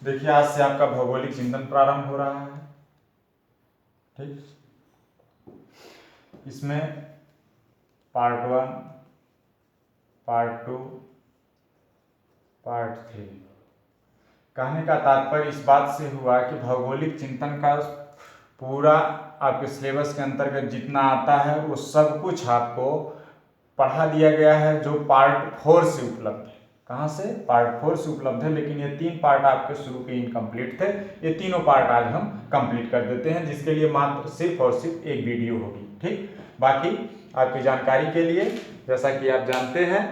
देखिए आज से आपका भौगोलिक चिंतन प्रारंभ हो रहा है। ठीक, इसमें पार्ट 1, पार्ट 2, पार्ट 3। कहने का तात्पर्य इस बात से हुआ कि भौगोलिक चिंतन का पूरा आपके सिलेबस के अंतर्गत जितना आता है वो सब कुछ आपको पढ़ा दिया गया है, जो पार्ट 4 से उपलब्ध है। कहाँ से? पार्ट 4 से उपलब्ध है। लेकिन ये 3 पार्ट आपके शुरू के इनकम्प्लीट थे, ये तीनों पार्ट आज हम कंप्लीट कर देते हैं, जिसके लिए मात्र सिर्फ और सिर्फ एक वीडियो होगी। ठीक, बाकी आपकी जानकारी के लिए, जैसा कि आप जानते हैं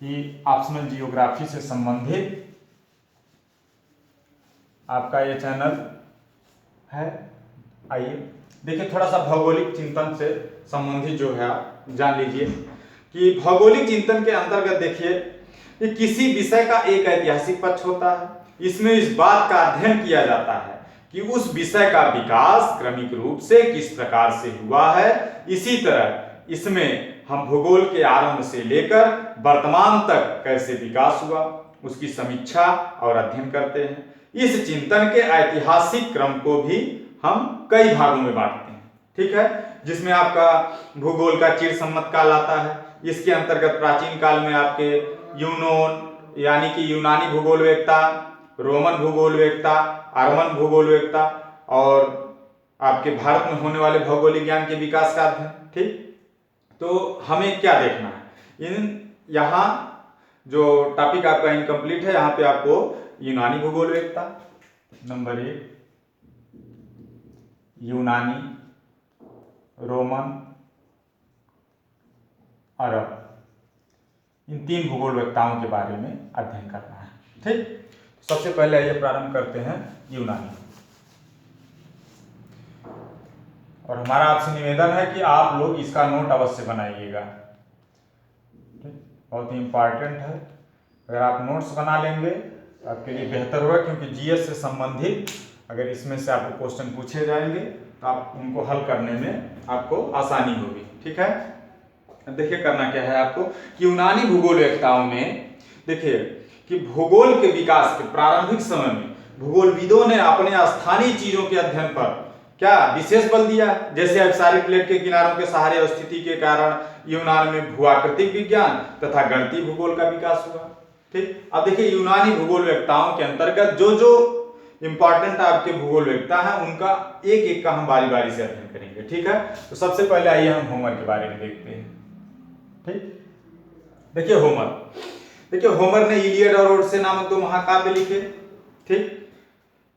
कि ऑप्शनल जियोग्राफी से संबंधित आपका ये चैनल है। आइए देखिए, थोड़ा सा भौगोलिक चिंतन से संबंधित जो है आप जान लीजिए कि भौगोलिक चिंतन के अंतर्गत देखिए कि किसी विषय का एक ऐतिहासिक पक्ष होता है। इसमें इस बात का अध्ययन किया जाता है कि उस विषय का विकास क्रमिक रूप से किस प्रकार से हुआ है। इसी तरह इसमें हम भूगोल के आरंभ से लेकर वर्तमान तक कैसे विकास हुआ उसकी समीक्षा और अध्ययन करते हैं। इस चिंतन के ऐतिहासिक क्रम को भी हम कई भागों में बांटते हैं। ठीक है, जिसमें आपका भूगोल का चिर सम्मत काल आता है। इसके अंतर्गत प्राचीन काल में आपके यूनोन यानी कि यूनानी भूगोलवेत्ता, रोमन भूगोलवेत्ता, अर्मन भूगोलवेत्ता और आपके भारत में होने वाले भौगोलिक ज्ञान के विकास का अध्ययन। ठीक, तो हमें क्या देखना है यहाँ जो टॉपिक आपका इनकम्प्लीट है, यहाँ पे आपको यूनानी भूगोलवेत्ता नंबर 1, यूनानी, रोमन, अरब, इन 3 भूगोलवेत्ताओं के बारे में अध्ययन करना है। ठीक, सबसे पहले आइए प्रारंभ करते हैं यूनानी। और हमारा आपसे निवेदन है कि आप लोग इसका नोट अवश्य बनाइएगा। बहुत ही इम्पॉर्टेंट है। अगर आप नोट्स बना लेंगे तो आपके लिए बेहतर होगा, क्योंकि जीएस से संबंधित अगर इसमें से आपको क्वेश्चन पूछे जाएंगे तो आप उनको हल करने में आपको आसानी होगी। ठीक है, देखिए करना क्या है आपको कि यूनानी भूगोलवेत्ताओं में देखिए कि भूगोल के विकास के प्रारंभिक समय में भूगोलविदों ने अपने स्थानीय चीजों के अध्ययन पर क्या विशेष बल दिया। जैसे अभिसारी प्लेट के किनारों के सहारे स्थिति के कारण यूनान में भूआकृतिक विज्ञान तथा गणितीय भूगोल का विकास हुआ। ठीक, अब देखिए यूनानी भूगोलवेत्ताओं के अंतर्गत जो जो इंपॉर्टेंट आपके भूगोलवेत्ता हैं उनका एक एक का हम बारी बारी से अध्ययन करेंगे। ठीक है, तो सबसे पहले आइए हम होमर के बारे में देखते हैं। ठीक, देखिए होमर ने इलियड और ओडिसी नामक 2 महाकाव्य लिखे। ठीक,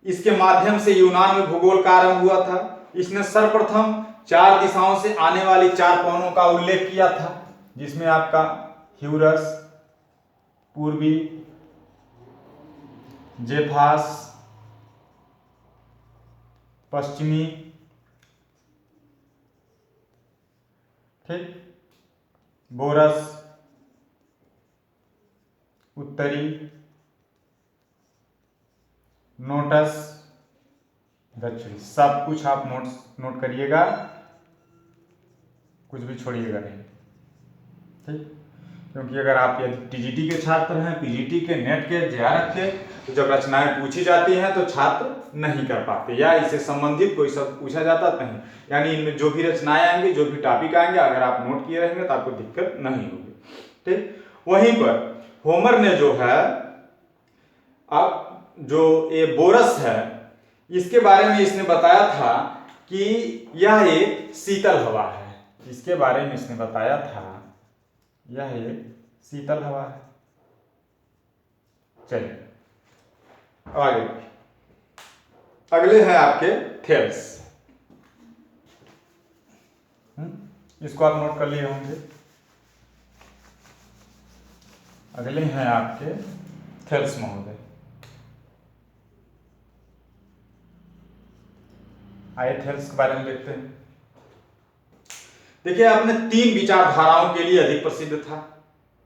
इसके माध्यम से यूनान में भूगोल का आरंभ हुआ था। इसने सर्वप्रथम 4 दिशाओं से आने वाली 4 पवनों का उल्लेख किया था, जिसमें आपका ह्यूरस, पूर्वी, जेफास, पश्चिमी, ठीक, बोरस, उत्तरी, नोटस, दक्षिणी। सब कुछ आप नोट करिएगा, कुछ भी छोड़िएगा नहीं। ठीक, क्योंकि अगर आप यदि टीजीटी के छात्र हैं, पीजीटी के, नेट के, जेआरएफ के, तो जब रचनाएं पूछी जाती हैं तो छात्र नहीं कर पाते, या इससे संबंधित कोई सब पूछा जाता नहीं। यानी इनमें जो भी रचनाएं आएंगी, जो भी टॉपिक आएंगे, अगर आप नोट किए रहेंगे तो आपको दिक्कत नहीं होगी। ठीक, वहीं पर होमर ने जो है अब जो ये बोरस है इसके बारे में इसने बताया था कि यह एक शीतल हवा है। इसके बारे में इसने बताया था यह एक शीतल हवा है। चलिए आगे, अगले हैं आपके थेल्स। इसको आप नोट कर लिए होंगे। अगले हैं आपके थेल्स महोदय। आइए थेल्स के बारे में देखते हैं। देखिए आपने 3 विचारधाराओं के लिए अधिक प्रसिद्ध था।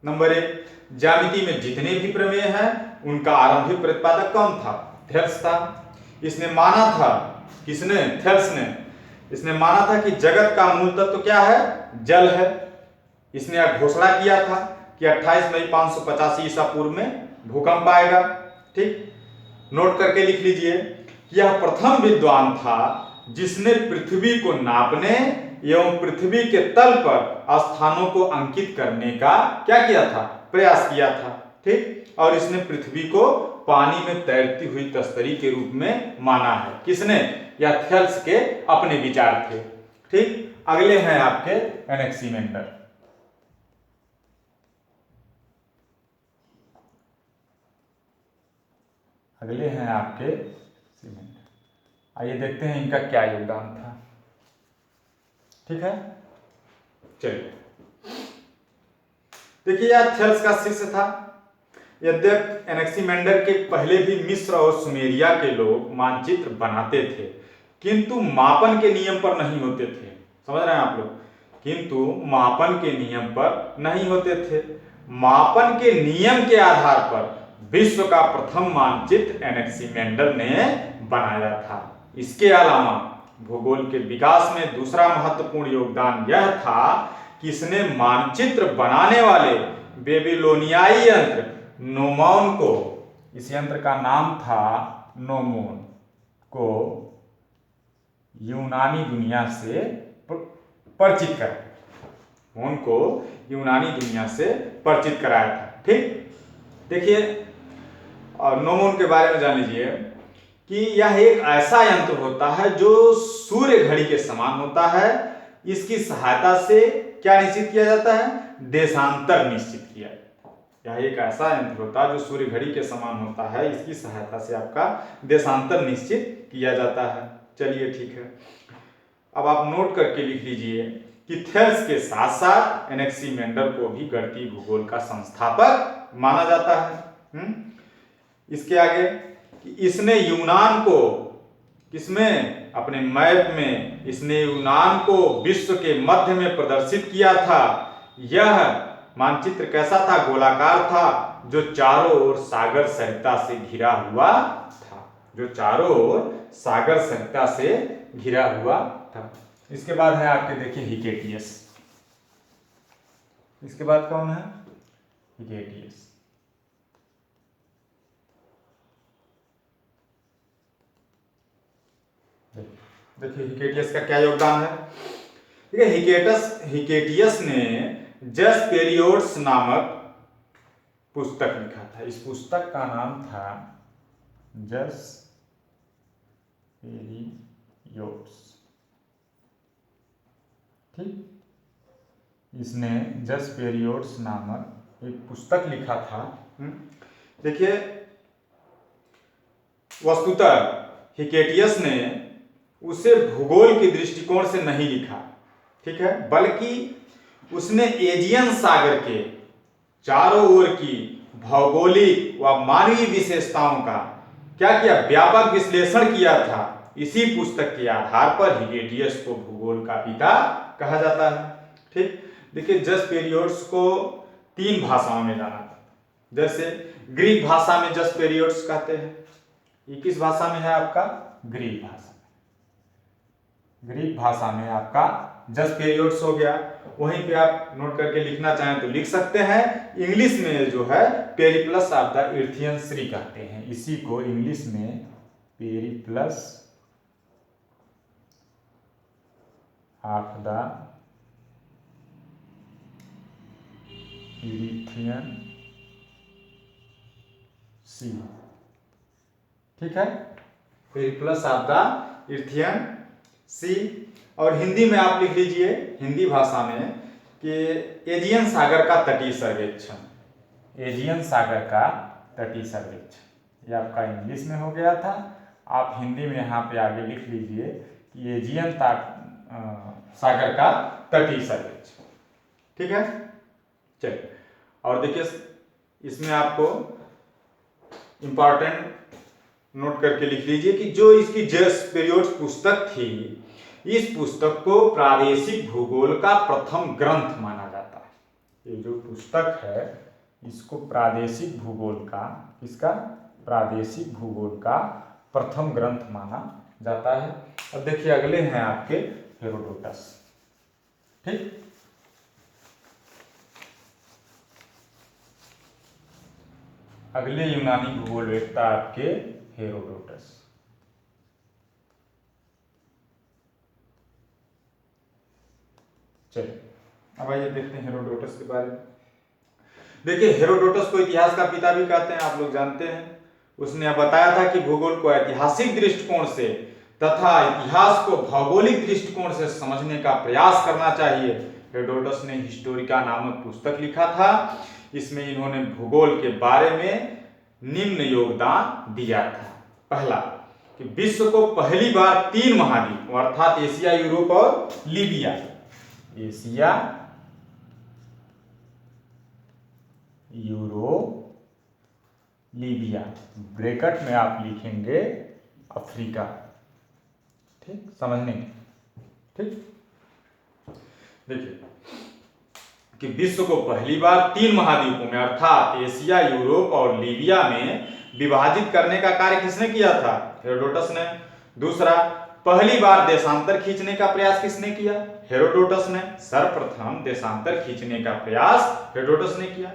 नंबर 1, ज्यामिति में जितने भी प्रमेय हैं उनका आरंभिक प्रतिपादक कौन था? थेल्स था। इसने माना था, किसने? थेल्स ने। इसने माना था कि जगत का मूल तत्व क्या है? जल है। इसने यह घोषणा किया था कि 28 मई 585 ईसा पूर्व में भूकंप आएगा। ठीक, नोट करके लिख लीजिए, यह प्रथम विद्वान था जिसने पृथ्वी को नापने एवं पृथ्वी के तल पर स्थानों को अंकित करने का क्या किया था, प्रयास किया था। ठीक, और इसने पृथ्वी को पानी में तैरती हुई तस्तरी के रूप में माना है। किसने? या थेल्स के अपने विचार थे। ठीक, अगले हैं आपके एनेक्सीमेंडर। अगले हैं आपके सीमेंडर। आइए देखते हैं इनका क्या योगदान था। ठीक है, चलिए देखिए, यह थेल्स का शिष्य था। यद्यपि एनेक्सीमेंडर के पहले भी मिस्र और सुमेरिया के लोग मानचित्र बनाते थे, किंतु मापन के नियम पर नहीं होते थे। समझ रहे हैं आप लोग? किंतु मापन के नियम पर नहीं होते थे। मापन के नियम के आधार पर विश्व का प्रथम मानचित्र एनेक्सीमेंडर ने बनाया था। इसके अलावा भूगोल के विकास में दूसरा महत्वपूर्ण योगदान यह था कि इसने मानचित्र बनाने वाले बेबीलोनियाई यंत्र नोमोन को, इस यंत्र का नाम था नोमोन, को यूनानी दुनिया से परिचित कराया। उनको यूनानी दुनिया से परिचित कराया था। ठीक, देखिए, और नोमोन के बारे में जान लीजिए कि यह एक ऐसा यंत्र होता है जो सूर्य घड़ी के समान होता है। इसकी सहायता से क्या निश्चित किया जाता है? देशांतर निश्चित किया जाता है। यह एक ऐसा यंत्र होता है जो सूर्य घड़ी के समान होता है। इसकी सहायता से आपका देशांतर निश्चित किया जाता है। चलिए ठीक है, अब आप नोट करके लिख लीजिए कि थेल्स के साथ साथ एनेक्सीमेंडर को भी गणितीय भूगोल का संस्थापक माना जाता है। इसके आगे कि इसने यूनान को, किसमें? अपने मैप में इसने यूनान को विश्व के मध्य में प्रदर्शित किया था। यह मानचित्र कैसा था? गोलाकार था, जो चारों ओर सागर सरिता से घिरा हुआ था। जो चारों ओर सागर सरिता से घिरा हुआ था। इसके बाद है आपके, देखिए, हिकेटियस। इसके बाद कौन है? हिकेटियस। देखिए हिकेटियस का क्या योगदान है। देखिए, हिकेटियस ने जस्ट पेरियोड्स नामक पुस्तक लिखा था। इस पुस्तक का नाम था जस्ट पेरियोड्स। ठीक, इसने जस्ट पेरियोड्स नामक एक पुस्तक लिखा था। देखिए, वस्तुतः हिकेटियस ने उसे भूगोल के दृष्टिकोण से नहीं लिखा, ठीक है, बल्कि उसने एजियन सागर के चारों ओर की भौगोलिक व मानवीय विशेषताओं का क्या किया? व्यापक विश्लेषण किया था। इसी पुस्तक के आधार पर हिकेटियस को भूगोल का पिता कहा जाता है। ठीक, देखिए, जस्ट पेरियोड्स को 3 भाषाओं में जाना जाता है। जैसे ग्रीक भाषा में जस्ट पेरियोड्स कहते हैं। ये किस भाषा में है आपका? ग्रीक भाषा में। ग्रीक भाषा में आपका जस्ट पेरियोड्स हो गया। वहीं पे आप नोट करके लिखना चाहें तो लिख सकते हैं। इंग्लिश में जो है पेरिप्लस ऑफ द इर्थियन श्री कहते हैं। इसी को इंग्लिश में पेरिप्लस ऑफ द इर्थियन सी, ठीक है, पेरिप्लस ऑफ द इर्थियन सी। और हिंदी में आप लिख लीजिए, हिंदी भाषा में, कि एजियन सागर का तटीय सर्वेक्षण। एजियन सागर का तटीय सर्वेक्षण, ये आपका इंग्लिश में हो गया था। आप हिंदी में यहाँ पे आगे लिख लीजिए कि एजियन सागर का तटीय सर्वेक्षण। ठीक है, चलिए, और देखिए, इसमें आपको इंपॉर्टेंट नोट करके लिख लीजिए कि जो इसकी जस्ट पेरियोड्स पुस्तक थी, इस पुस्तक को प्रादेशिक भूगोल का प्रथम ग्रंथ माना जाता है। ये जो पुस्तक है, इसको प्रादेशिक भूगोल का, किसका? प्रादेशिक भूगोल का प्रथम ग्रंथ माना जाता है। अब देखिए, अगले हैं आपके हेरोडोटस। ठीक, अगले यूनानी भूगोलवेत्ता आपके हेरोडोटस। चलिए अब आइए देखते हैं हेरोडोटस के बारे में। देखिए हेरोडोटस को इतिहास का पिता भी कहते हैं, आप लोग जानते हैं। उसने बताया था कि भूगोल को ऐतिहासिक दृष्टिकोण से तथा इतिहास को भौगोलिक दृष्टिकोण से समझने का प्रयास करना चाहिए। हेरोडोटस ने हिस्टोरिका नामक पुस्तक लिखा था। इसमें इन्होंने भूगोल के बारे में निम्न योगदान दिया था। पहला कि विश्व को पहली बार 3 महाद्वीप अर्थात एशिया, यूरोप और Libya, Asia, Europe, Libya, bracket में आप लिखेंगे अफ्रीका, ठीक, समझने की, ठीक। देखिए कि विश्व को पहली बार 3 महाद्वीपों में अर्थात एशिया, यूरोप और लीबिया में विभाजित करने का कार्य किसने किया था? हेरोडोटस ने। दूसरा, पहली बार देशांतर खींचने का प्रयास किसने किया? हेरोडोटस ने। सर्वप्रथम देशांतर खींचने का प्रयास हेरोडोटस ने किया।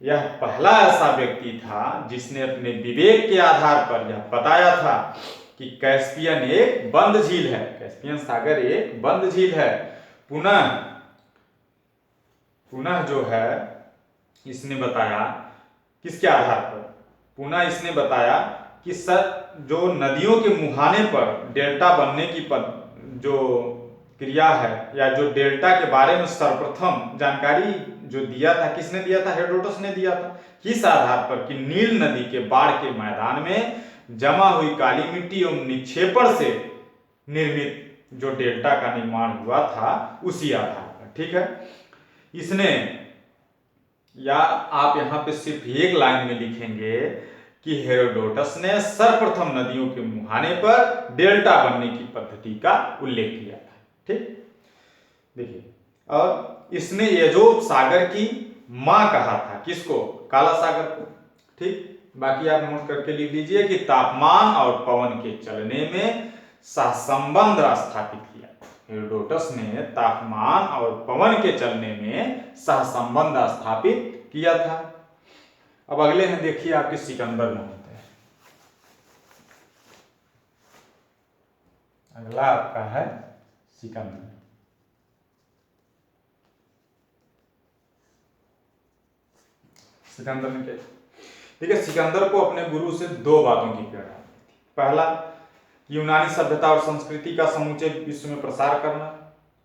यह पहला ऐसा व्यक्ति था जिसने अपने विवेक के आधार पर यह बताया था कि कैस्पियन एक बंद झील है, कैस्पियन सागर एक बंद झील है। पुनः जो है इसने बताया किसके आधार पर? पुनः इसने बताया कि जो नदियों के मुहाने पर डेल्टा बनने की जो क्रिया है या जो डेल्टा के बारे में सर्वप्रथम जानकारी जो दिया था, किसने दिया था? हेरोडोटस ने दिया था। किस आधार पर? कि नील नदी के बाढ़ के मैदान में जमा हुई काली मिट्टी एवं निक्षेपण से निर्मित जो डेल्टा का निर्माण हुआ था उसी आधार पर, ठीक है। इसने, या आप यहां पे सिर्फ एक लाइन में लिखेंगे कि हेरोडोटस ने सर्वप्रथम नदियों के मुहाने पर डेल्टा बनने की पद्धति का उल्लेख किया था, ठीक। देखिए, और इसने एजोब सागर की मां कहा था, किसको? काला सागर को, ठीक। बाकी आप नोट करके लिख लीजिए कि तापमान और पवन के चलने में सहसंबंध स्थापित किया। हेरोडोटस ने तापमान और पवन के चलने में सहसंबंध स्थापित किया था। अब अगले हैं, देखिए आपके सिकंदर होते हैं। अगला आपका है सिकंदर। सिकंदर ने क्या? ठीक है, सिकंदर को अपने गुरु से 2 बातों की प्रेरणा मिली थी। पहला, यूनानी सभ्यता और संस्कृति का समूचे विश्व में प्रसार करना।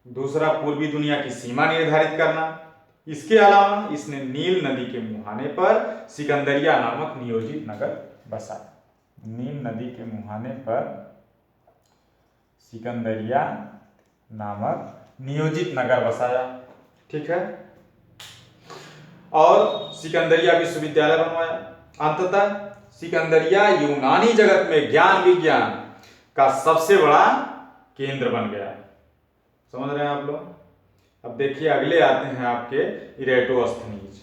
दूसरा, पूर्वी दुनिया की सीमा निर्धारित करना। इसके अलावा इसने नील नदी के मुहाने पर सिकंदरिया नामक नियोजित नगर बसाया। नील नदी के मुहाने पर सिकंदरिया नामक नियोजित नगर बसाया, ठीक है। और सिकंदरिया विश्वविद्यालय बनवाया। अंततः सिकंदरिया यूनानी जगत में ज्ञान विज्ञान का सबसे बड़ा केंद्र बन गया। समझ रहे हैं आप लोग? अब देखिए अगले आते हैं आपके इरेटोस्थनीज।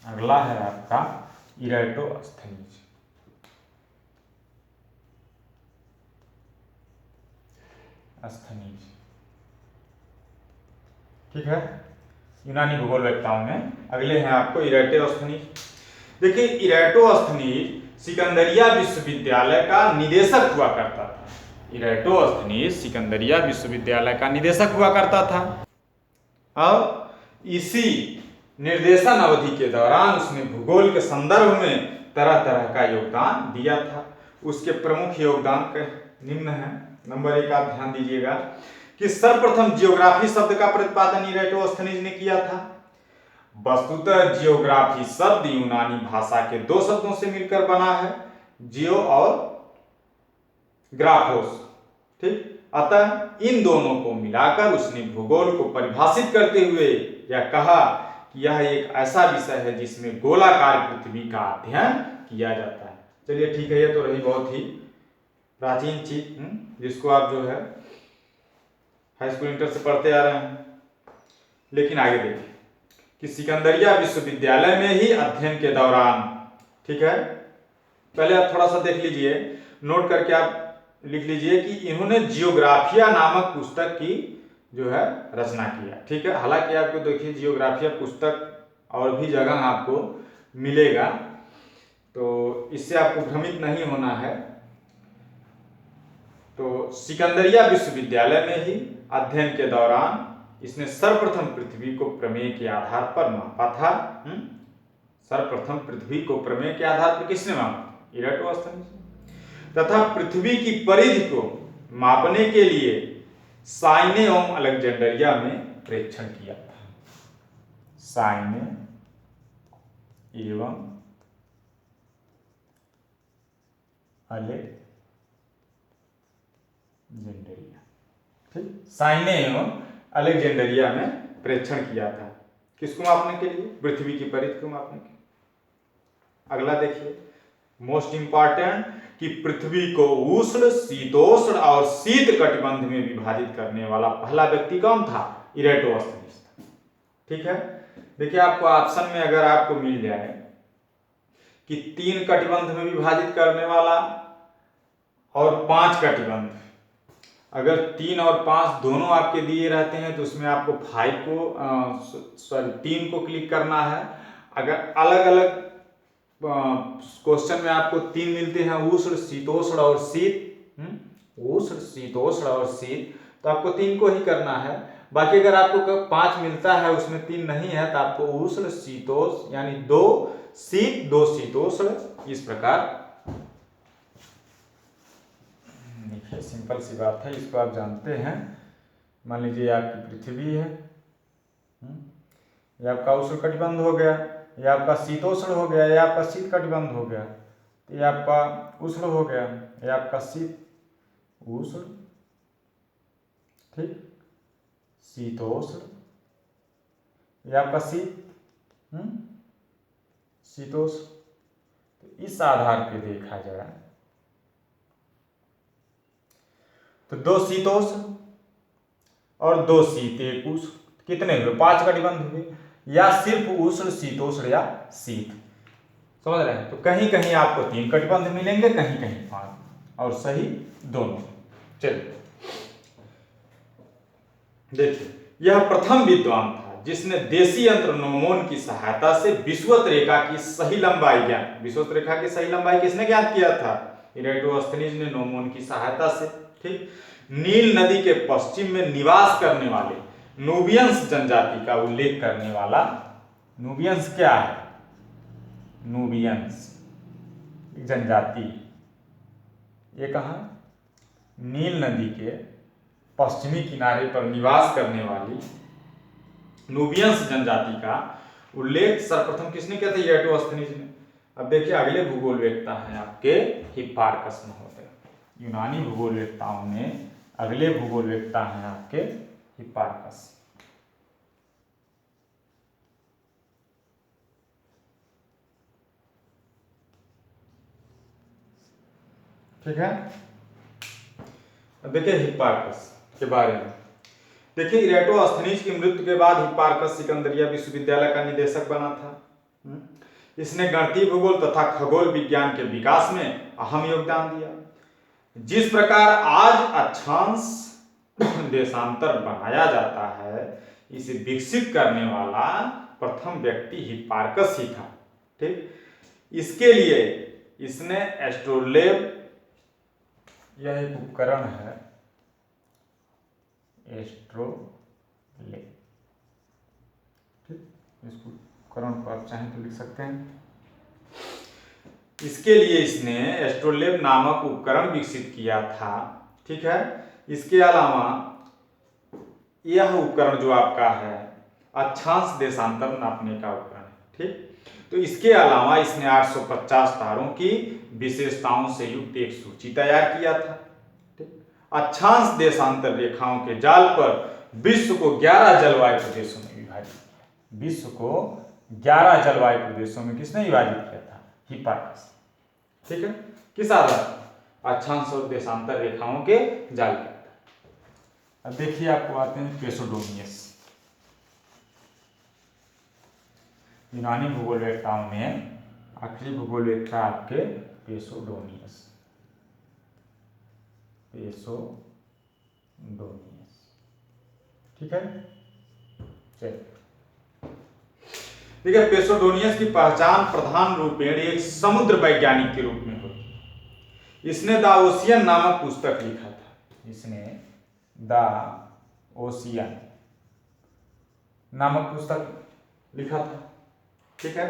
अगला है आपका इरेटोस्थनीज। स्थनीज, ठीक है, यूनानी भूगोलवेत्ताओं में अगले हैं आपको इरेटोस्थनीज। देखिए इरेटोस्थनीज सिकंदरिया विश्वविद्यालय का निदेशक हुआ करता था। इरेटोस्थनीज सिकंदरिया विश्वविद्यालय का निदेशक हुआ करता था और इसी निर्देशन अवधि के दौरान उसने भूगोल के संदर्भ में तरह तरह का योगदान दिया था। उसके प्रमुख योगदान निम्न है। नंबर 1 आप ध्यान दीजिएगा कि सर्वप्रथम जियोग्राफी शब्द का प्रतिपादन इरेटोस्थनीज ने किया था। वस्तुतः जियोग्राफी शब्द यूनानी भाषा के 2 शब्दों से मिलकर बना है, जियो और ग्राफोस, ठीक। अतः इन दोनों को मिलाकर उसने भूगोल को परिभाषित करते हुए यह कहा कि यह एक ऐसा विषय है जिसमें गोलाकार पृथ्वी का अध्ययन किया जाता है। चलिए ठीक है, ये तो रही बहुत ही प्राचीन चीज, जिसको आप जो है हाई स्कूल इंटर से पढ़ते आ रहे हैं। लेकिन आगे देखिए कि सिकंदरिया विश्वविद्यालय में ही अध्ययन के दौरान, ठीक है, पहले आप थोड़ा सा देख लीजिए, नोट करके आप लिख लीजिए कि इन्होंने जियोग्राफिया नामक पुस्तक की जो है रचना किया। ठीक है, हालांकि आपको देखिए जियोग्राफिया पुस्तक और भी जगह आपको मिलेगा, तो इससे आपको भ्रमित नहीं होना है। तो सिकंदरिया विश्वविद्यालय में ही अध्ययन के दौरान इसने सर्वप्रथम पृथ्वी को प्रमेय के आधार पर मापा था। सर्वप्रथम पृथ्वी को प्रमेय के आधार पर किसने मापा? इराटोस्थनीज ने। तथा पृथ्वी की परिधि को मापने के लिए साइने एवं अलेक्जेंड्रिया में प्रेक्षण किया था। साइने एवं अलेक्जेंड्रिया, ठीक, साइने एवं अलेक्जेंड्रिया में प्रेक्षण किया था। किसको मापने के लिए? पृथ्वी की परिधि को मापने के लिए। अगला देखिए, मोस्ट इंपॉर्टेंट, कि पृथ्वी को उष्ण, शीतोष्ण और शीत कटिबंध में विभाजित करने वाला पहला व्यक्ति कौन था? इराटोस्थनीज था। ठीक है, देखिए आपको ऑप्शन में अगर आपको मिल जाए कि 3 कटिबंध में विभाजित करने वाला और 5 कटिबंध, अगर 3 और 5 दोनों आपके दिए रहते हैं तो उसमें आपको 3 को क्लिक करना है। अगर अलग अलग क्वेश्चन में आपको 3 मिलते हैं, उष्ण, शीतोष्ण और शीत, उष्ण, शीतोष्ण और शीत, तो आपको 3 को ही करना है। बाकी अगर आपको 5 मिलता है उसमें 3 नहीं है तो आपको उष्ण, शीतोष्ण यानी 2 शीत 2 शीतोष्ण, इस प्रकार। देखिए सिंपल सी बात है, इसको आप जानते हैं। मान लीजिए आपकी पृथ्वी है, ये आपका उष्ण कटिबंध हो गया, ये आपका शीतोष्ण हो गया, ये आपका शीत कटिबंध हो गया, ये आपका उष्ण हो गया, ये आपका शीत उष्ण, ठीक, शीतोष्ण, ये आपका शीत शीतोष्ण। तो इस आधार पे देखा जाए तो 2 शीतोष्ण और 2 शीत, 1 उष्ण, कितने हुए? 5 कटिबंध हुए, या सिर्फ उष्ण, शीतोष्ण या शीत, समझ रहे हैं? तो कहीं कहीं आपको 3 कटिबंध मिलेंगे, कहीं कहीं 5, और सही दोनों। चलिए देखिए, यह प्रथम विद्वान था जिसने देशी यंत्र नोमोन की सहायता से विषुवत रेखा की सही लंबाई ज्ञात। विषुवत रेखा की सही लंबाई किसने ज्ञात किया था? इराटोस्थनीज ने नोमोन की सहायता से। ठीक, नील नदी के पश्चिम में निवास करने वाले नूबियंस जनजाति का उल्लेख करने वाला, नूबियंस क्या है? नूबियंस जनजाति, ये कहाँ? नील नदी के पश्चिमी किनारे पर निवास करने वाली नूबियंस जनजाति का उल्लेख सर्वप्रथम किसने किया था? इराटोस्थनीज ने। अब देखिए अगले भूगोलवेत्ता हैं आपके हिप्पारकस महोदय। यूनानी भूगोलवेत्ताओं में अगले भूगोलवेत्ता हैं आपके हिप्पारकस। ठीक है, अब देखिए हिप्पारकस के बारे में। देखिए इराटोस्थनीज की मृत्यु के बाद हिप्पारकस सिकंदरिया विश्वविद्यालय का निदेशक बना था। इसने गणितीय भूगोल तथा खगोल विज्ञान के विकास में अहम योगदान दिया। जिस प्रकार आज अक्षांश देशांतर बनाया जाता है, इसे विकसित करने वाला प्रथम व्यक्ति हिप्पारकस ही था। ठीक, इसके लिए इसने एस्ट्रोलेब, यह एक उपकरण है, एस्ट्रोलेब, ठीक, इसको उपकरण को आप चाहें तो लिख सकते हैं। इसके लिए इसने एस्ट्रोलेब नामक उपकरण विकसित किया था। ठीक है, इसके अलावा यह उपकरण जो आपका है अक्षांश देशांतर नापने का उपकरण है। ठीक, तो इसके अलावा इसने 850 तारों की विशेषताओं से युक्त एक सूची तैयार किया था। अक्षांश देशांतर रेखाओं के जाल पर विश्व को 11 जलवायु प्रदेशों में विभाजित किया। विश्व को 11 जलवायु प्रदेशों में किसने विभाजित किया था? हिप्पारकस। ठीक है, किस आधार? अक्षांश और देशांतर रेखाओं के जाल के। अब देखिए आपको आते हैं पेसोडोनियस। यूनानी भूगोलवेत्ताओं में आखिरी भूगोलवेत्ता आपके पेसोडोनियस। पेसोडोनियस, ठीक है, चलिए। देखिए, पेसोडोनियस की पहचान प्रधान रूपेण एक समुद्र वैज्ञानिक के रूप में होती है। इसने द ओशियन नामक पुस्तक लिखा था। इसने द ओशियन नामक पुस्तक लिखा था, ठीक है।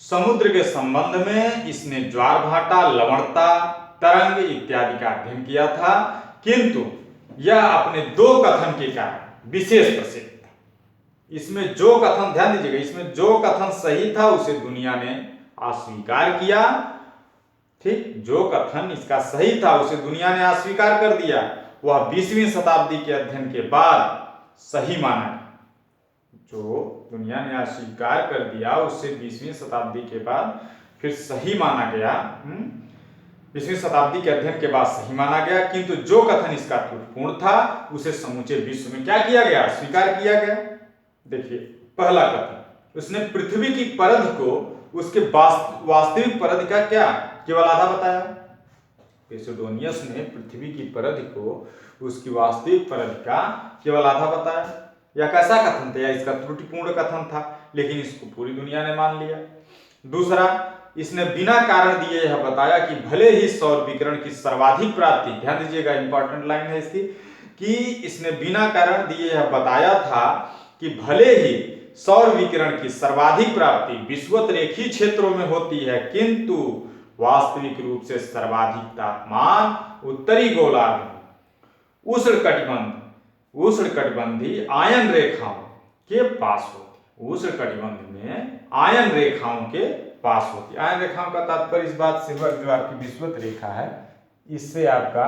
समुद्र के संबंध में इसने ज्वार भाटा, लवणता, तरंग इत्यादि का अध्ययन किया था, किंतु यह अपने दो कथन के कारण विशेष प्रसिद्ध था। इसमें जो कथन, ध्यान दीजिएगा, इसमें जो कथन सही था उसे दुनिया ने अस्वीकार किया, ठीक। जो कथन इसका सही था उसे दुनिया ने अस्वीकार कर दिया, वह 20वीं शताब्दी के अध्ययन के बाद सही माना गया। जो दुनिया ने अस्वीकार कर दिया उसे 20वीं शताब्दी के बाद फिर सही माना गया। 20वीं शताब्दी के अध्ययन के बाद सही माना गया, किंतु जो कथन इसका त्रुटिपूर्ण था उसे समूचे विश्व में क्या किया गया, स्वीकार किया गया। देखिए, पहला कथन, उसने पृथ्वी की परिधि को उसके वास्तविक परिधि का क्या केवल आधा बताया। पेसोडोनियस ने पृथ्वी की परिधि को उसकी वास्तविक परिधि का केवल आधा बताया। यह कैसा कथन था, या इसका त्रुटिपूर्ण कथन था, लेकिन इसको पूरी दुनिया ने मान लिया। दूसरा, इसने बिना कारण दिए यह बताया कि भले ही सौर विकिरण की सर्वाधिक प्राप्ति, ध्यान दीजिएगा, इंपॉर्टेंट लाइन है इसकी, कि इसने बिना कारण दिए यह बताया था कि भले ही सौर विकिरण की सर्वाधिक प्राप्ति विषुवत रेखीय क्षेत्रों में होती है, किंतु वास्तविक रूप से सर्वाधिक तापमान उत्तरी गोलार्ध उष्णकटिबंधीय आयन रेखाओं के पास होती है। उष्णकटिबंध में आयन रेखाओं के पास होती है। आयन रेखाओं का तात्पर्य इस बात से हुआ, जो आपकी विषुवत रेखा है इससे आपका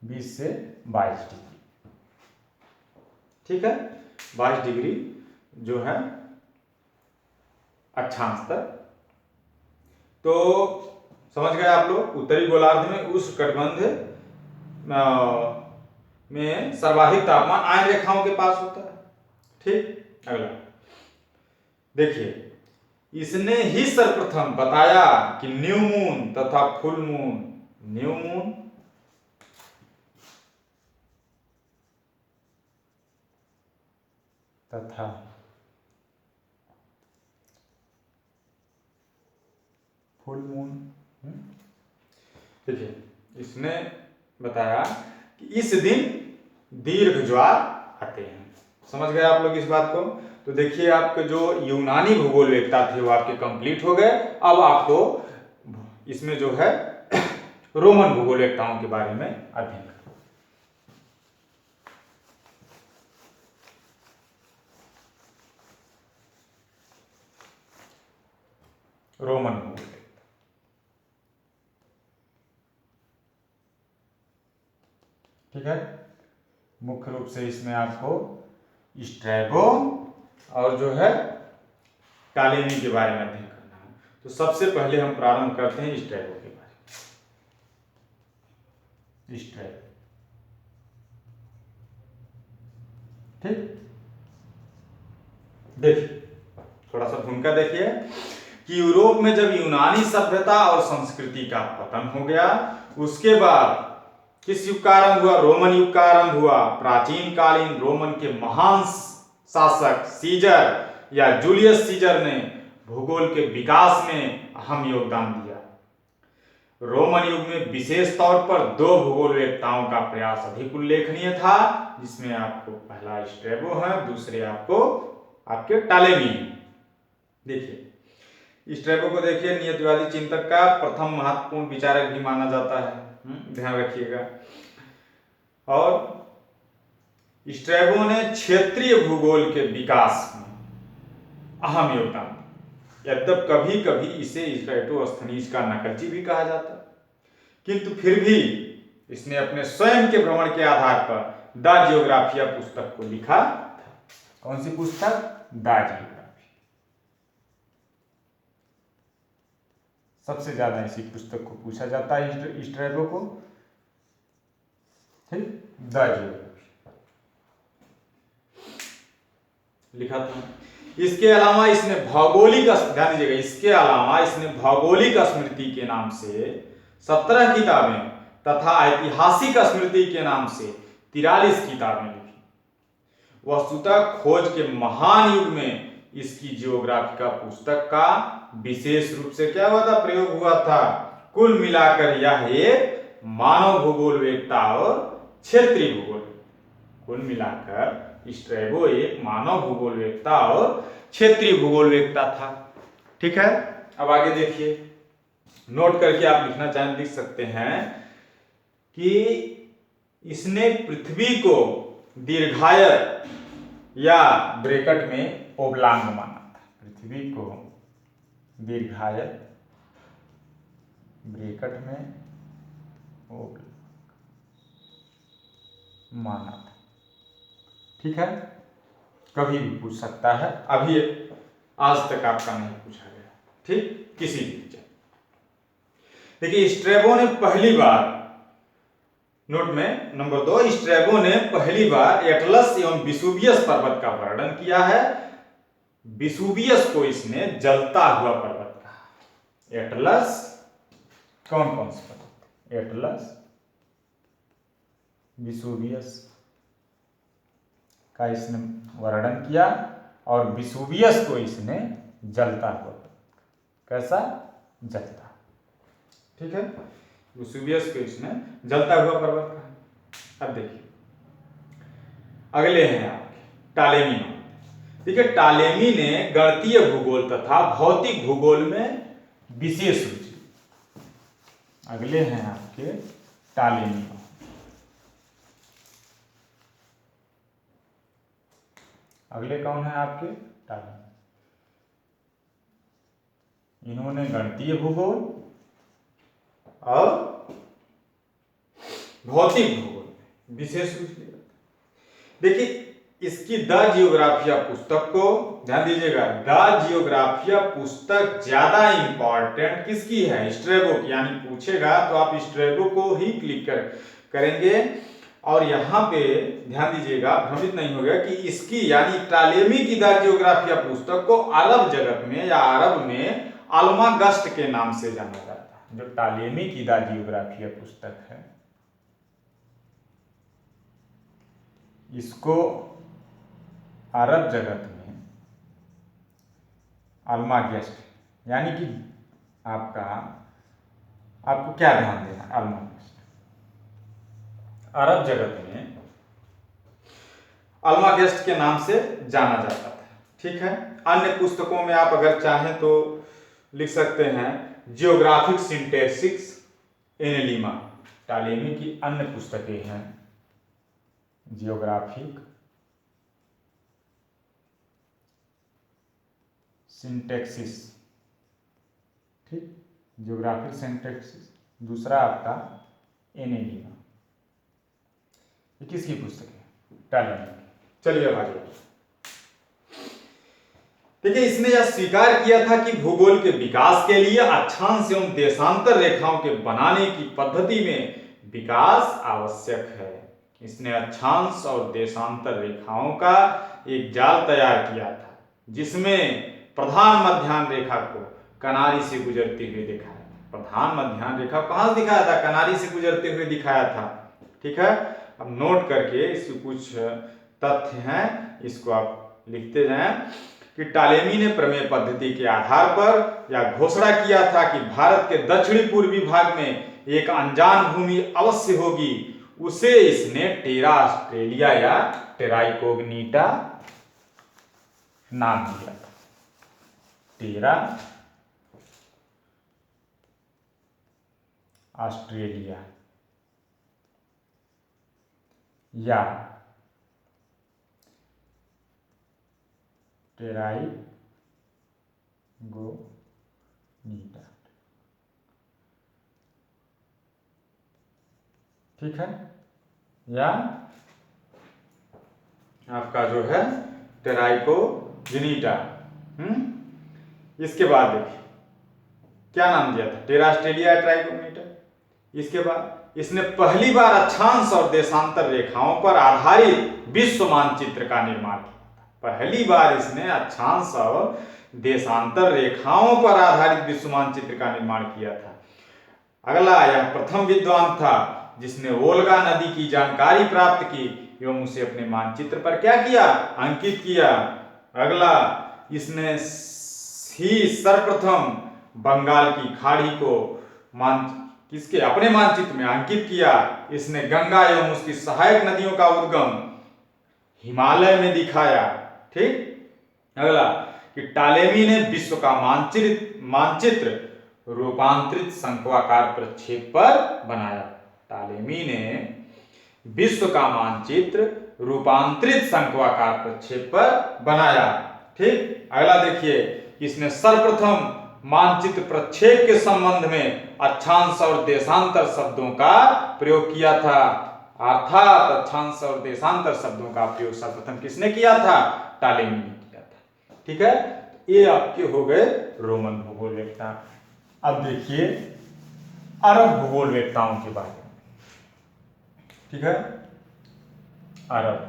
20 से 22 डिग्री, ठीक है, 22 डिग्री जो है अक्षांश तक। तो समझ गए आप लोग, उत्तरी गोलार्ध में उष्णकटिबंध में सर्वाधिक तापमान आयन रेखाओं के पास होता है, ठीक। अगला देखिए, इसने ही सर्वप्रथम बताया कि न्यू मून तथा फुल मून, न्यू मून तथा फुल मून, देखिए, इसने बताया कि इस दिन दीर्घ ज्वार आते हैं। समझ गए आप लोग इस बात को। तो देखिए, आपके जो यूनानी भूगोलवेत्ता थे वो आपके कंप्लीट हो गए। अब आपको इसमें जो है रोमन भूगोलवेत्ताओं के बारे में अध्ययन करना। रोमन भूगोलवेत्ता, ठीक है। मुख्य रूप से इसमें आपको स्ट्रैबो और जो है टालेमी के बारे में अध्ययन करना है। तो सबसे पहले हम प्रारंभ करते हैं स्ट्रैबो के बारे में। स्ट्रैबो, ठीक। देखिए, थोड़ा सा भूमिका देखिए कि यूरोप में जब यूनानी सभ्यता और संस्कृति का पतन हो गया, उसके बाद किस युग का आरंभ हुआ, रोमन युग का आरंभ हुआ। प्राचीन कालीन रोमन के महान शासक सीजर या जूलियस सीजर ने भूगोल के विकास में अहम योगदान दिया। रोमन युग में विशेष तौर पर दो भूगोलवेत्ताओं का प्रयास अधिक उल्लेखनीय था, जिसमें आपको पहला स्ट्रैबो है, दूसरे आपको आपके टालेमी। देखिए, स्ट्रैबो को देखिए, नियतिवादी चिंतक का प्रथम महत्वपूर्ण विचारक भी माना जाता है, ध्यान रखिएगा। और स्ट्रैबो ने क्षेत्रीय भूगोल के विकास में अहम योगदान दिया। यद्यप कभी कभी इसे स्ट्रैटोस्थनीज का नकलची भी कहा जाता, किंतु फिर भी इसने अपने स्वयं के भ्रमण के आधार पर द जियोग्राफिया पुस्तक को लिखा था। कौन सी पुस्तक? The geography. सबसे ज्यादा इसी पुस्तक को पूछा जाता है स्ट्रैबो को, ठीक, द जियोग्राफी लिखा था। इसके अलावा इसने भौगोलिक, ध्यान दीजिएगा, इसके अलावा इसने भौगोलिक स्मृति के नाम से 17 किताबें तथा ऐतिहासिक स्मृति के नाम से 43 किताबें लिखी। वस्तुतः खोज के महान युग में इसकी जियोग्राफी का पुस्तक का विशेष रूप से क्या हुआ था, प्रयोग हुआ था। कुल मिलाकर यह एक मानव भूगोलवेत्ता और क्षेत्रीय भूगोल, कुल मिलाकर स्ट्रैबो एक मानव भूगोलवेत्ता और क्षेत्रीय भूगोलवेत्ता था। ठीक है, अब आगे देखिए, नोट करके आप लिखना चाहें लिख सकते हैं कि इसने पृथ्वी को दीर्घायत या ब्रैकेट में ओब्लांग माना था। पृथ्वी को दीर्घायत ब्रैकेट में ओब्लांग माना था। ठीक है, कभी भी पूछ सकता है, अभी आज तक आपका नहीं पूछा गया। ठीक, किसी भी टीचर। देखिए स्ट्रैबो ने पहली बार, नोट में नंबर 2, स्ट्रैबो ने पहली बार एटलस एवं विसुवियस पर्वत का वर्णन किया है। विसुवियस को इसने जलता हुआ पर्वत कहा। एटलस कौन कौन से पर्वत, एटलस, विसुवियस का इसने वर्णन किया और विसुवियस को इसने जलता हुआ, कैसा, जलता। ठीक है, विसुवियस को इसने जलता हुआ पर्वत कहा। अब देखिए अगले हैं आपके टालेमी। ठीक है, टालेमी ने गणितीय भूगोल तथा भौतिक भूगोल में विशेष रुचि। अगले हैं आपके टालेमी। अगले कौन है आपके, टालेमी। इन्होंने गणितीय भूगोल और भौतिक भूगोल में विशेष रूप लिया। देखिए इसकी द जियोग्राफिया पुस्तक को ध्यान दीजिएगा, द जियोग्राफिया पुस्तक ज्यादा इंपॉर्टेंट किसकी है, स्ट्रैबो की। यानी पूछेगा तो आप स्ट्रैबो को ही क्लिक करेंगे। और यहाँ पे ध्यान दीजिएगा, भ्रमित नहीं होगा कि इसकी यानी टालेमी की द जियोग्राफिया पुस्तक को अरब जगत में या अरब में अल्मागस्ट के नाम से जाना जाता है। जो टालेमी की द जियोग्राफिया पुस्तक है, इसको अरब जगत में अल्मागस्ट, यानी कि आपको क्या ध्यान देना, अल्मागस्ट अरब जगत में अल्मागस्ट के नाम से जाना जाता था। ठीक है, अन्य पुस्तकों में आप अगर चाहें तो लिख सकते हैं जियोग्राफिक सिंटैक्सिस एनेलिमा। टालेमी की अन्य पुस्तकें हैं जियोग्राफिक सिंटैक्सिस। ठीक, जियोग्राफिक सिंटैक्सिस, दूसरा आपका एनेलिमा। ये किसकी पुस्तक है, टालेमी। चलिए अब आगे देखिए, इसने यह स्वीकार किया था कि भूगोल के विकास के लिए अक्षांश एवं देशांतर रेखाओं के बनाने की पद्धति में विकास आवश्यक है। इसने अक्षांश और देशांतर रेखाओं का एक जाल तैयार किया था, जिसमें प्रधान मध्याह्न रेखा को कनारी से गुजरते हुए दिखाया। प्रधान मध्याह्न रेखा कहां से दिखाया था, कनारी से गुजरते हुए दिखाया था। ठीक है, अब नोट करके इसके कुछ तथ्य हैं, इसको आप लिखते जाएं कि टालेमी ने प्रमेय पद्धति के आधार पर यह घोषणा किया था कि भारत के दक्षिणी पूर्वी भाग में एक अनजान भूमि अवश्य होगी। उसे इसने टेरा ऑस्ट्रेलिया या टेराइकोग्निटा नाम दिया था। टेरा ऑस्ट्रेलिया या टेराइकोग्निटा। ठीक है, या आपका जो है टेराइकोग्निटा। इसके बाद देखिए क्या नाम दिया था, टेरा ऑस्ट्रेलिया या टेराइकोग्निटा। इसके बाद इसने पहली बार अक्षांश और देशांतर रेखाओं पर आधारित विश्व मानचित्र का निर्माण किया था। पहली बार इसने अक्षांश और देशांतर रेखाओं पर आधारित विश्व मानचित्र का निर्माण किया था। अगला, यह प्रथम विद्वान था जिसने वोल्गा नदी की जानकारी प्राप्त की। एवं उसे अपने मानचित्र पर क्या किया, अंकित किया। अगला, इसने ही सर्वप्रथम बंगाल की खाड़ी को किसके अपने मानचित्र में अंकित किया। इसने गंगा एवं उसकी सहायक नदियों का उद्गम हिमालय में दिखाया। ठीक। अगला, कि टालेमी ने विश्व का मानचित्र रूपांतरित शंक्वाकार प्रक्षेप पर बनाया। टालेमी ने विश्व का मानचित्र रूपांतरित शंक्वाकार प्रक्षेप पर बनाया। ठीक। अगला देखिए, इसने सर्वप्रथम मानचित्र प्रक्षेप के संबंध में अक्षांश और देशांतर शब्दों का प्रयोग किया था। अर्थात अक्षांश और देशांतर शब्दों का प्रयोग सर्वप्रथम किसने किया था, टालेमी ने किया था। ठीक है, ये आपके हो गए रोमन भूगोलवेत्ता। अब देखिए अरब भूगोलवेत्ताओं के बारे में। ठीक है, अरब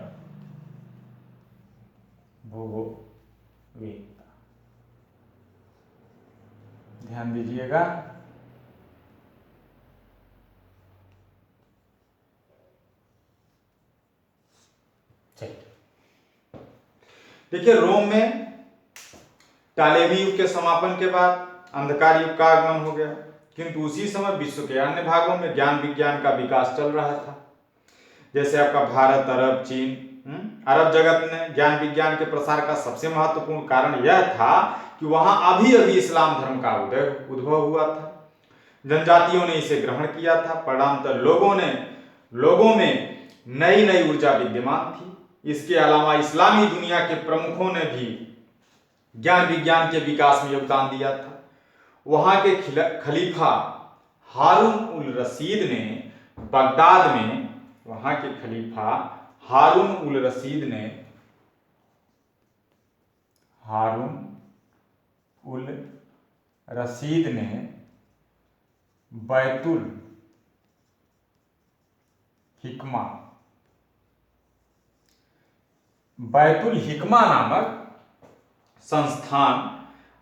भूगोलवेत्ता, ध्यान दीजिएगा। देखिए, रोम में टालेमी युग के समापन के बाद अंधकार युग का आगमन हो गया, किंतु उसी समय विश्व के अन्य भागों में ज्ञान विज्ञान का विकास चल रहा था। जैसे आपका भारत, अरब, चीन। अरब जगत में ज्ञान विज्ञान के प्रसार का सबसे महत्वपूर्ण कारण यह था कि वहां अभी अभी इस्लाम धर्म का उद्भव हुआ था। जनजातियों ने इसे ग्रहण किया था। परिणामतः लोगों में नई नई ऊर्जा विद्यमान थी। इसके अलावा इस्लामी दुनिया के प्रमुखों ने भी ज्ञान विज्ञान के विकास में योगदान दिया था। वहां के खलीफा हारून उल रशीद ने बगदाद में बैतुल हिकमा नामक संस्थान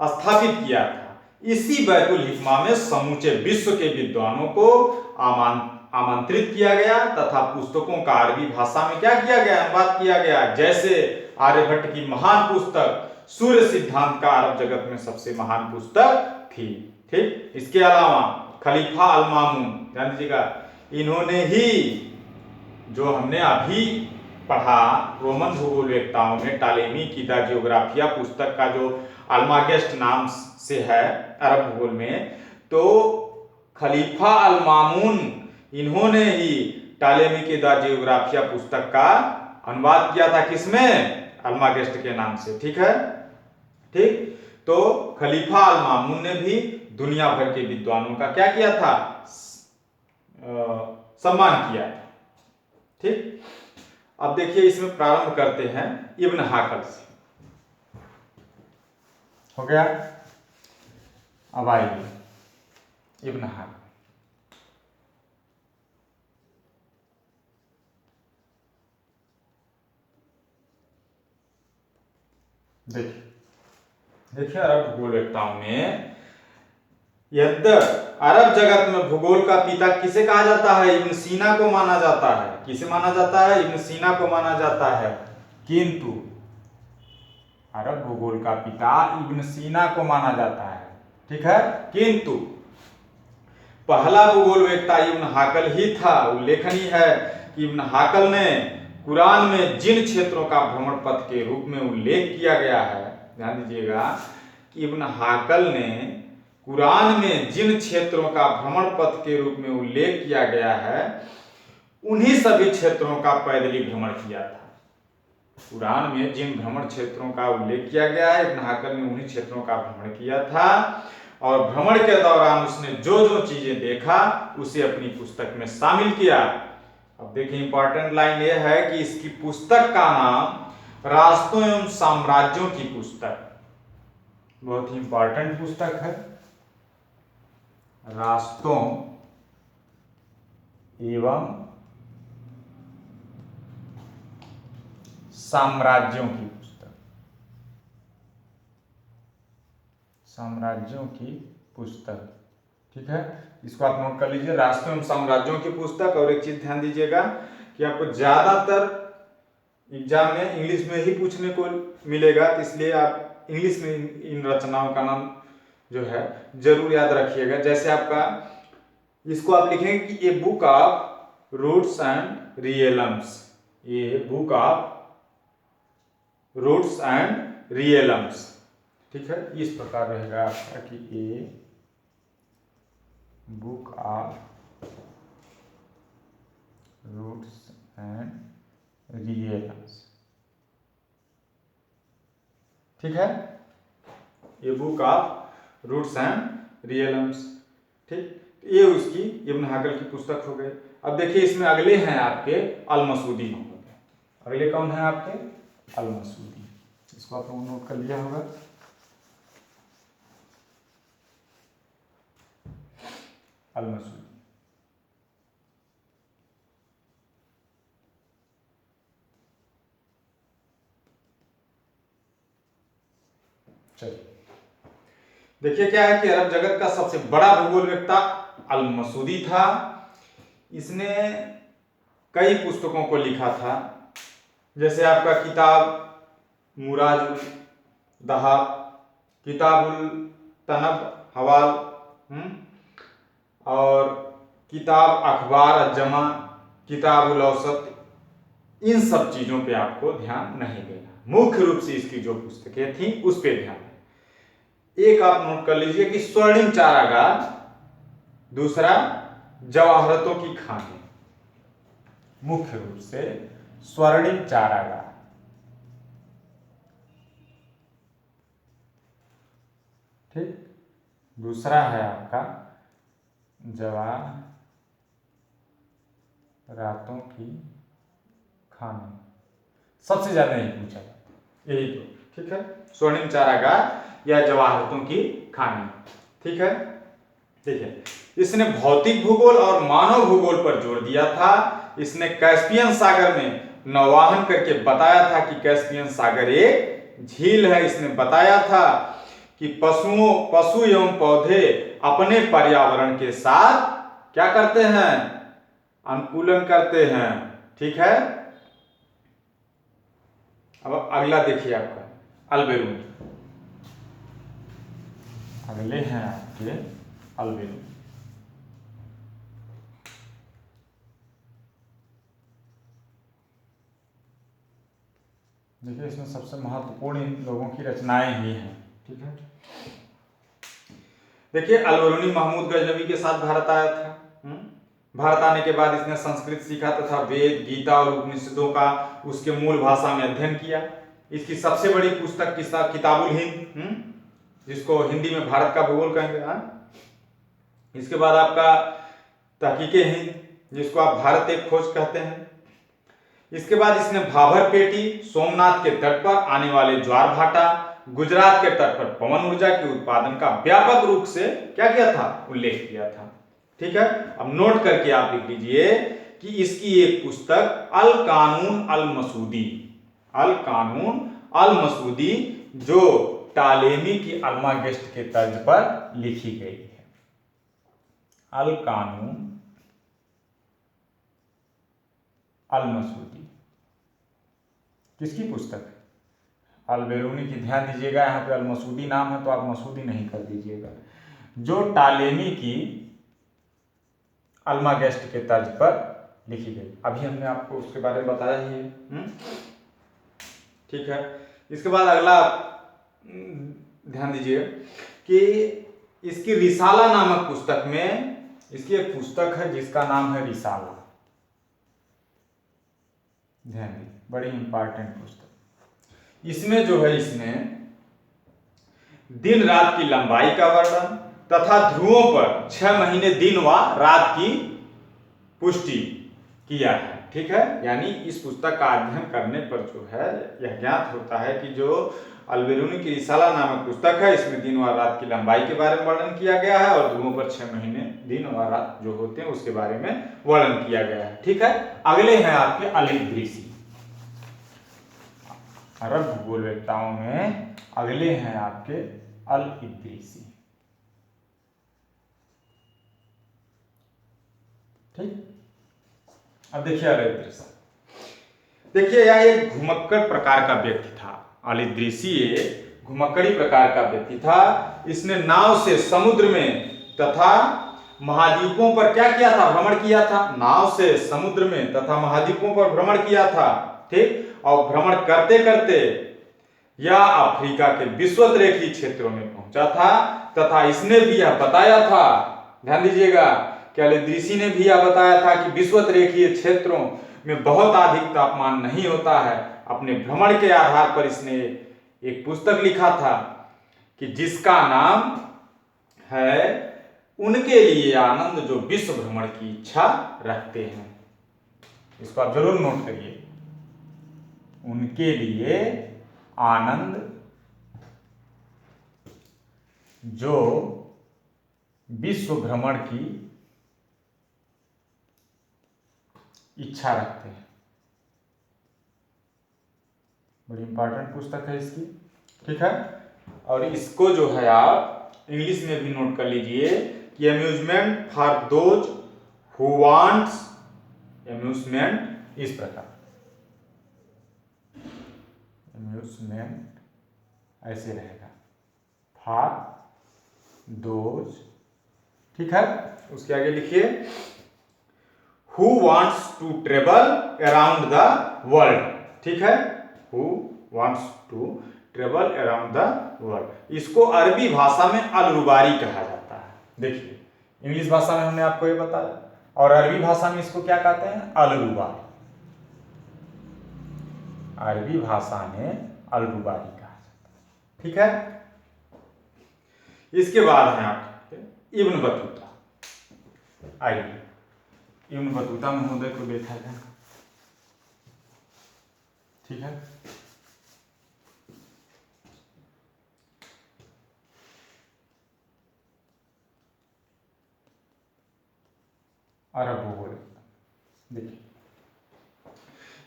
स्थापित किया था। इसी बैतुल हिकमा में समूचे विश्व के विद्वानों को आमंत्रित किया गया तथा पुस्तकों का अरबी भाषा में क्या किया गया, अनुवाद किया गया। जैसे आर्यभट्ट की महान पुस्तक सूर्य सिद्धांत का अरब जगत में सबसे महान पुस्तक थी। ठीक। इसके अलावा खलीफा अल मामून, ध्यान दीजिएगा, इन्होंने ही जो हमने अभी पढ़ा रोमन भूगोलवेत्ताओं में टालेमी की द जियोग्राफिया पुस्तक का जो अल्मागेस्ट नाम से है अरब भूगोल में, तो खलीफा अल मामून इन्होंने ही टालेमी की द जियोग्राफिया पुस्तक का अनुवाद किया था। किसमें, अल्मागेस्ट के नाम से। ठीक है। ठीक। तो खलीफा अल मामून ने भी दुनिया भर के विद्वानों का क्या किया था, सम्मान किया था। ठीक। अब देखिए, इसमें प्रारंभ करते हैं इब्न हाकल से। हो गया। अब आइए इब्न हाकल। देखिए अरब भूगोलवेत्ताओं में अरब जगत में भूगोल का पिता किसे कहा जाता है, इब्न सीना को माना जाता है। किसे माना जाता है, इब्न सीना को माना जाता है। किंतु अरब भूगोल का पिता इब्न सीना को माना जाता है। ठीक है। किंतु पहला भूगोलवेत्ता इब्न हाकल ही था। उल्लेखनीय है कि इब्न हाकल ने कुरान में जिन क्षेत्रों का भ्रमण पथ के रूप में उल्लेख किया गया है, ध्यान दीजिएगा, कि इब्न हाकल ने कुरान में जिन क्षेत्रों का भ्रमण पथ के रूप में उल्लेख किया गया है, उन्हीं सभी क्षेत्रों का पैदली भ्रमण किया था। कुरान में जिन भ्रमण क्षेत्रों का उल्लेख किया गया है, इब्न हाकल ने उन्हीं क्षेत्रों का भ्रमण किया था। और भ्रमण के दौरान उसने जो जो चीजें देखा उसे अपनी पुस्तक में शामिल किया। अब देखिए, इंपॉर्टेंट लाइन यह है कि इसकी पुस्तक का नाम रास्तों एवं साम्राज्यों की पुस्तक, बहुत ही इंपॉर्टेंट पुस्तक है, रास्तों एवं साम्राज्यों की पुस्तक, साम्राज्यों की पुस्तक। ठीक है, इसको आप नोट कर लीजिए, राष्ट्रों एवं साम्राज्यों की पुस्तक। और एक चीज ध्यान दीजिएगा कि आपको ज्यादातर एग्जाम में इंग्लिश में ही पूछने को मिलेगा, तो इसलिए आप इंग्लिश में इन रचनाओं का नाम जो है जरूर याद रखिएगा। जैसे आपका इसको आप लिखेंगे कि a book of routes and realms, ये book of routes and realms, ठीक है। इस प्रकार रहेगा आपका कि a book of routes and realms, ठीक है। A book of routes and realms, ठीक। ये उसकी इब्न हाकल की पुस्तक हो गई। अब देखिए इसमें अगले हैं आपके अल-मसूदी मोहम्मद। अगले कौन है आपके? अल-मसूदी। इसको आप लोगों नोट कर लिया होगा। अल-मसूदी, चलिए देखिए क्या है कि अरब जगत का सबसे बड़ा भूगोलवेत्ता अल-मसूदी था। इसने कई पुस्तकों को लिखा था, जैसे आपका किताब मुराजुल दहाब, किताबुल तनब हवाल, और किताब अखबार अजमा, किताबुल औसत, इन सब चीजों पे आपको ध्यान नहीं देना, मुख्य रूप से इसकी जो पुस्तकें थी उस पे ध्यान दें। एक आप नोट कर लीजिए कि स्वर्णिम चारागार, दूसरा जवाहरतों की खानें, मुख्य रूप से स्वर्णिम चारागार, ठीक। दूसरा है आपका जवाहरातों की खाने, सबसे ज्यादा नहीं पूछा यही तो, ठीक है। स्वर्णिम चारागार या जवाहरतों की खाने, ठीक है। देखिए इसने भौतिक भूगोल और मानव भूगोल पर जोर दिया था। इसने कैस्पियन सागर में नौवाहन करके बताया था कि कैस्पियन सागर एक झील है। इसने बताया था कि पशु एवं पौधे अपने पर्यावरण के साथ क्या करते हैं? अनुकूलन करते हैं, ठीक है। अब अगला देखिए आपका अल-बेरूनी। अगले हैं आपके अल-बेरूनी। देखिए इसमें सबसे महत्वपूर्ण इन लोगों की रचनाएं ही हैं, ठीक है। देखिए अल-बेरूनी महमूद गजनवी के साथ भारत आया था। भारत आने के बाद इसने संस्कृत सीखा तथा वेद, गीता और उपनिषदों का उसके मूल भाषा में अध्ययन किया। इसकी सबसे बड़ी पुस्तक किताबुल हिंद, जिसको हिंदी में भारत का भूगोल कहेंगे। इसके बाद आपका तहकीके हिंद, जिसको आप भारत एक खोज कहते हैं। इसके बाद इसने भाभर पेटी, सोमनाथ के तट पर आने वाले ज्वार भाटा, गुजरात के तट पर पवन ऊर्जा के उत्पादन का व्यापक रूप से क्या किया था? उल्लेख किया था, ठीक है। अब नोट करके आप लिख लीजिए कि इसकी एक पुस्तक अल कानून अल मसूदी, अल कानून अल मसूदी, जो टालेमी की अल्मागेस्ट के तर्ज पर लिखी गई है। अल कानून अल मसूदी किसकी पुस्तक है? अल-बेरूनी की। ध्यान दीजिएगा यहाँ पे अल-मसूदी नाम है तो आप मसूदी नहीं कर दीजिएगा। जो टालेमी की अल्मागेस्ट के तर्ज पर लिखी गई, अभी हमने आपको उसके बारे में बताया ही है, ठीक है। इसके बाद अगला ध्यान दीजिए कि इसकी रिसाला नामक पुस्तक में, इसकी एक पुस्तक है जिसका नाम है रिसाला। ध्यान दीजिए, बड़ी इंपॉर्टेंट पुस्तक। इसमें जो है इसने दिन रात की लंबाई का वर्णन तथा ध्रुवों पर 6 महीने दिन व रात की पुष्टि किया है, ठीक है। यानी इस पुस्तक का अध्ययन करने पर जो है यह ज्ञात होता है कि जो अल-बेरूनी की रिसाला नामक पुस्तक है, इसमें दिन व रात की लंबाई के बारे में वर्णन किया गया है और ध्रुवों पर 6 महीने दिन व रात जो होते हैं उसके बारे में वर्णन किया गया है, ठीक है। अगले हैं आपके अल-इद्रीसी। अरब भूगोलवेत्ताओं में अगले हैं आपके अल-इद्रीसी, ठीक। अब देखिए अल-इद्रीसी, देखिए यह एक घुमक्कड़ प्रकार का व्यक्ति था। अल-इदरीसी एक घुमक्कड़ी प्रकार का व्यक्ति था। इसने नाव से समुद्र में तथा महाद्वीपों पर क्या किया था? भ्रमण किया था। नाव से समुद्र में तथा महाद्वीपों पर भ्रमण किया था, ठीक। और भ्रमण करते करते यह अफ्रीका के विषुवत-रेखीय क्षेत्रों में पहुंचा था तथा इसने भी यह बताया था, ध्यान दीजिएगा, कि अल-इदरीसी ने भी यह बताया था कि विषुवत-रेखीय क्षेत्रों में बहुत अधिक तापमान नहीं होता है। अपने भ्रमण के आधार पर इसने एक पुस्तक लिखा था कि जिसका नाम है उनके लिए आनंद जो विश्व भ्रमण की इच्छा रखते हैं। इसको आप जरूर नोट करिए, उनके लिए आनंद जो विश्व भ्रमण की इच्छा रखते हैं। बड़ी इंपॉर्टेंट पुस्तक है इसकी, ठीक है। और इसको जो है आप इंग्लिश में भी नोट कर लीजिए कि amusement for those who wants amusement, इस प्रकार अम्यूजमेंट ऐसे रहेगा, फॉर दोज, ठीक है। उसके आगे लिखिए who wants to travel around the world, ठीक है, who wants to travel around the world. इसको अरबी भाषा में अल-रुबारी कहा जाता है। देखिए इंग्लिश भाषा में हमने आपको ये बताया, और अरबी भाषा में इसको क्या कहते हैं? अल-रुबारी। अरबी भाषा में अल-रुबारी कहा जाता है, ठीक है। इसके बाद है आपके इब्न बतूता। आइए इब्न बतूता महोदय को देखा जाए, ठीक है। अरब भूगोल,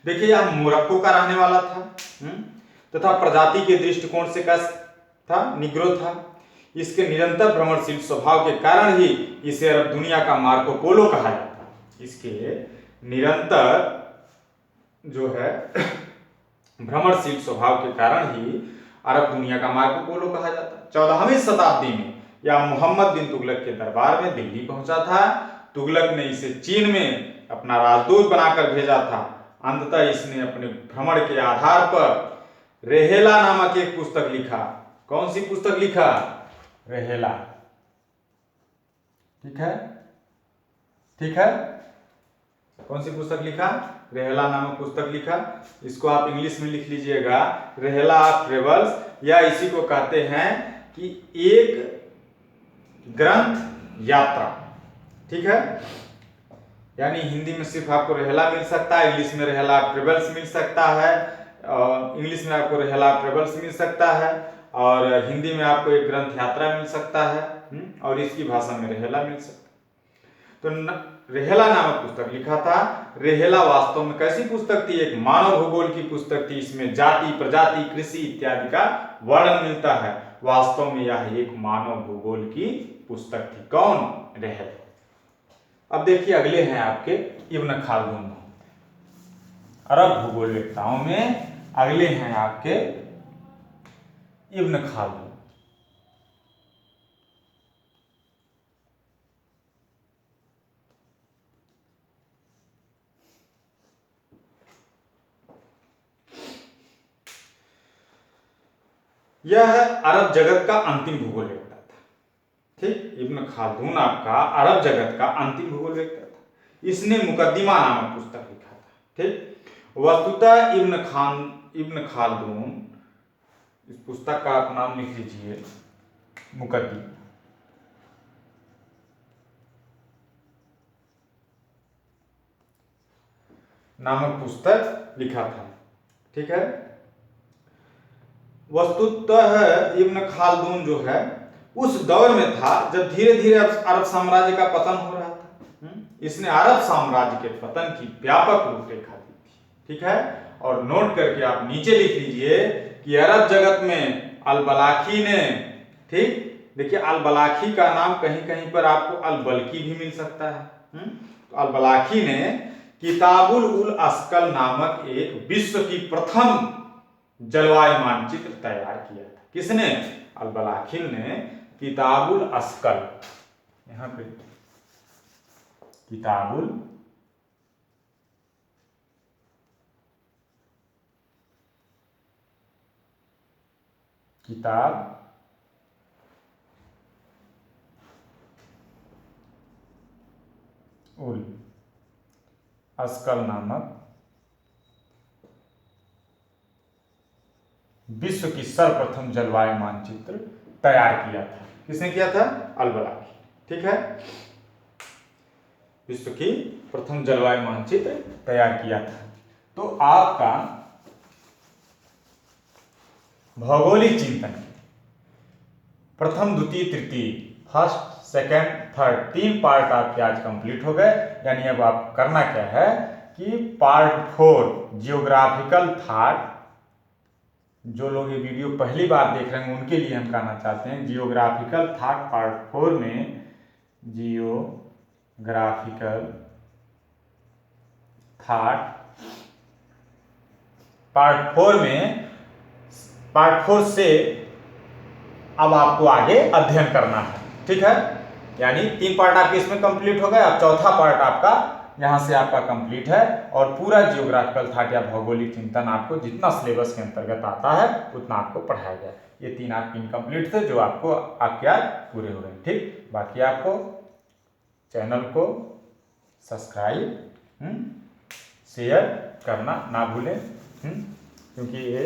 देखिए यह मोरक्को का रहने वाला था, तथा प्रजाति के दृष्टिकोण से कैसा था? निग्रो था। इसके निरंतर भ्रमणशील स्वभाव के कारण ही इसे अरब दुनिया का मार्को पोलो कहा जाता है। इसके निरंतर जो है भ्रमणशील स्वभाव के कारण ही अरब दुनिया का मार्को पोलो कहा जाता है। 14वीं शताब्दी में यह मोहम्मद बिन तुगलक के दरबार में दिल्ली पहुंचा था। तुगलक ने इसे चीन में अपना राजदूत बनाकर भेजा था। अंततः इसने अपने भ्रमण के आधार पर रेहेला नामक एक पुस्तक लिखा। कौन सी पुस्तक लिखा? रेहेला, ठीक है, ठीक है। कौन सी पुस्तक लिखा? रेहेला नामक पुस्तक लिखा। इसको आप इंग्लिश में लिख लीजिएगा, रेहेला ऑफ ट्रेवल्स, या इसी को कहते हैं कि एक ग्रंथ यात्रा, ठीक है। यानी हिंदी में सिर्फ आपको रेहेला मिल सकता है, इंग्लिश में रेहेला ऑफ ट्रेवल्स मिल सकता है, इंग्लिश में आपको रेहेला ऑफ ट्रेवल्स मिल सकता है, और हिंदी में आपको एक ग्रंथ यात्रा मिल सकता है, और इसकी भाषा में रेहेला मिल सकता है। तो रेहेला नामक पुस्तक लिखा था। रेहेला वास्तव में कैसी पुस्तक थी? एक मानव भूगोल की पुस्तक थी। इसमें जाति, प्रजाति, कृषि इत्यादि का वर्णन मिलता है। वास्तव में यह एक मानव भूगोल की पुस्तक थी। कौन? रेहेला। अब देखिए अगले हैं आपके इब्न खालदून। अरब भूगोलवेत्ताओं में अगले हैं आपके इब्न खालदून। यह अरब जगत का अंतिम भूगोलवेत्ता था, ठीक। इब्न खालदून आपका अरब जगत का अंतिम भूगोलवेत्ता था। इसने मुकद्दिमा नामक पुस्तक लिखा था, ठीक। वस्तुतः इब्न खालदून, इस पुस्तक का आप नाम लिख लीजिए, मुकद्दिमा नामक पुस्तक लिखा था, ठीक है। वस्तुतः इब्न खालदून जो है उस दौर में था जब धीरे धीरे अरब साम्राज्य का पतन हो रहा था। इसने अरब साम्राज्य के पतन की व्यापक रूपरेखा दी थी, ठीक है। और नोट करके आप नीचे लिख लीजिए कि अरब जगत में अल-बलाखी ने, ठीक, देखिए अल-बलाखी का नाम कहीं कहीं पर आपको अल-बल्की भी मिल सकता है। तो अल-बलाखी ने किताबुल उल अस्कल नामक एक विश्व की प्रथम जलवायु मानचित्र तैयार किया था। किसने? अल-बलाखिल ने किताबुल अस्कल, यहां पे किताबुल किताब उल अस्कल नामक विश्व की सर्वप्रथम जलवायु मानचित्र तैयार किया था। किसने किया था? अल-बलाखिल। ठीक है, विश्व की प्रथम जलवायु मानचित्र तैयार किया था। तो आपका भौगोलिक चिंतन प्रथम, द्वितीय, तृतीय, फर्स्ट, सेकंड, थर्ड, 3 पार्ट आपके आज कंप्लीट हो गए। यानी अब आप करना क्या है कि पार्ट 4 जियोग्राफिकल थॉट, जो लोग ये वीडियो पहली बार देख रहे हैं उनके लिए हम कहना चाहते हैं, जियोग्राफिकल थॉट पार्ट 4 में, जियोग्राफिकल थॉट पार्ट 4 में, पार्ट 4 से अब आपको आगे अध्ययन करना है। ठीक है, यानी 3 पार्ट आपके इसमें कंप्लीट हो गए। अब चौथा पार्ट आपका यहाँ से आपका कंप्लीट है और पूरा जियोग्राफिकल थॉट या भौगोलिक चिंतन आपको जितना सिलेबस के अंतर्गत आता है उतना आपको पढ़ाया गया। ये 3 आपके इनकम्प्लीट थे जो आपको आपके आज पूरे हो गए। ठीक, बाकी आपको चैनल को सब्सक्राइब शेयर करना ना भूलें, क्योंकि ये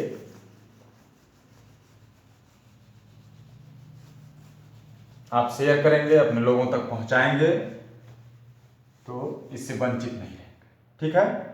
आप शेयर करेंगे, अपने लोगों तक पहुंचाएंगे तो इससे वंचित नहीं रहेंगे। ठीक है।